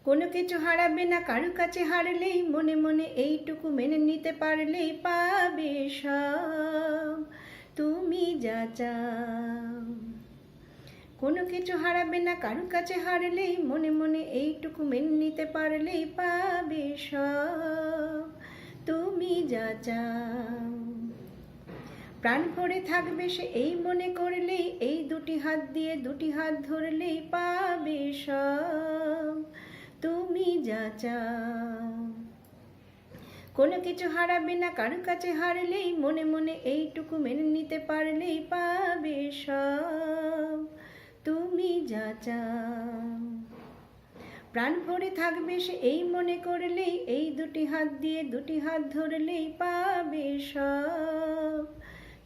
কোনো কিছু হারাবে না কারো কাছে হারলেই, মনে মনে এইটুকু মেনে নিতে পারলেই পাবে সব তুমি যা চাও। কোনো কিছু হারাবে না কারো কাছে হারলেই, মনে মনে এইটুকু মেনে নিতে পারলেই পাবে সব তুমি যা চাও। প্রাণ ভরে থাকবে সে এই মনে করলেই, এই দুটি হাত দিয়ে দুটি হাত ধরলেই পাবে সব তুমি যা চাও। কোনো কিছু হারাবে না কারো কাছে হারলেই, মনে মনে এইটুকু মেনে নিতে পারলেই পাবে সব তুমি যা চাও। প্রাণ ভরে থাকবে সে এই মনে করলেই, এই দুটি হাত দিয়ে দুটি হাত ধরলেই পাবে সব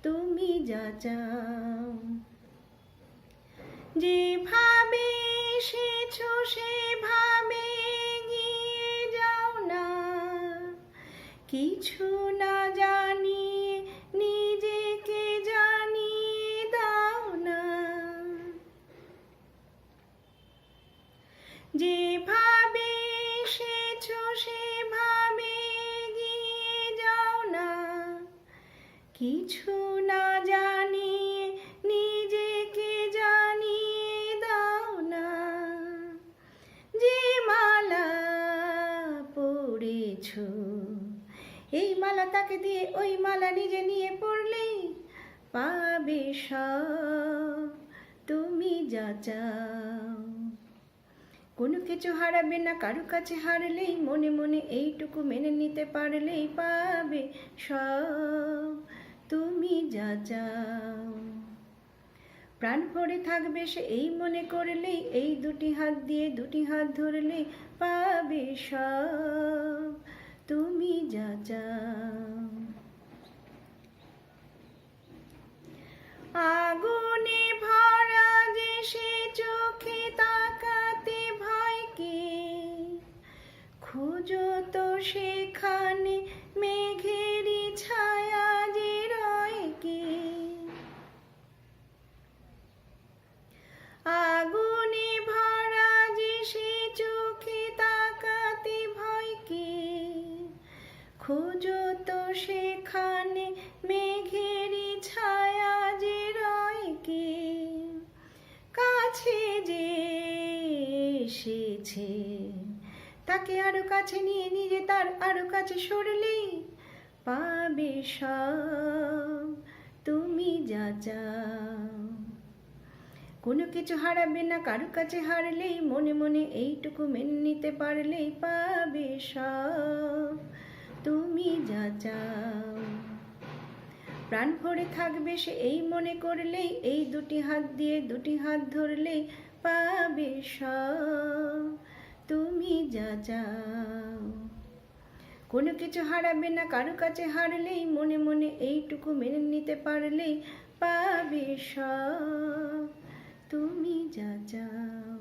তুমি যা চাও। যেভাবে এসেছো সেভাবে এগিয়ে যাও না, কিছু না জানিয়ে নিজেকে জানিয়ে দাও না। যেভাবে এসেছো সেভাবে এগিয়ে যাও না, কিছু না জানিয়ে নিজেকে জানিয়ে দাও না। যে মালা পড়েছো এই মালা তাকে দিয়ে ওই মালা নিজে নিয়ে পড়লেই পাবে সব তুমি যা চাও। কোনো কিছু হারাবে না কারো কাছে হারলেই, মনে মনে এইটুকু মেনে নিতে পারলেই পাবে সব তুমি যা চাও। প্রাণ ভরে থাকবে সে এই মনে করলেই, এই দুটি হাত দিয়ে দুটি হাত ধরলেই পাবে সব তুমি যা চাও। আগুনে ভরা যে সে চোখে তাকাতে ভয়কে, খুঁজো তো সেখানে মেঘেরই ছায়া যে রয় কে। আগুনে ভরা যে সে চোখে তাকাতে ভয়কে, খুঁজো তো সেখানে মেঘেরই ছায়া যে রয় কে। কাছে যে এসেছে তাকে আরো কাছে নিয়ে নিজে তার আরো কাছে সরলেই পাবে সব তুমি যা চাও। কোনো কিছু হারাবে না কারো কাছে হারলেই, মনে মনে এইটুকু মেনে নিতে পারলেই পাবে সব তুমি যা চাও। প্রাণ ভরে থাকবে সে এই মনে করলেই, এই দুটি হাত দিয়ে দুটি হাত ধরলেই পাবে সব তুমি যা চাও। কোনো কিছু হারাবে না কারো কাছে হারলেই, মনে মনে এইটুকু মেনে নিতে পারলেই পাবে সব তুমি যা চাও।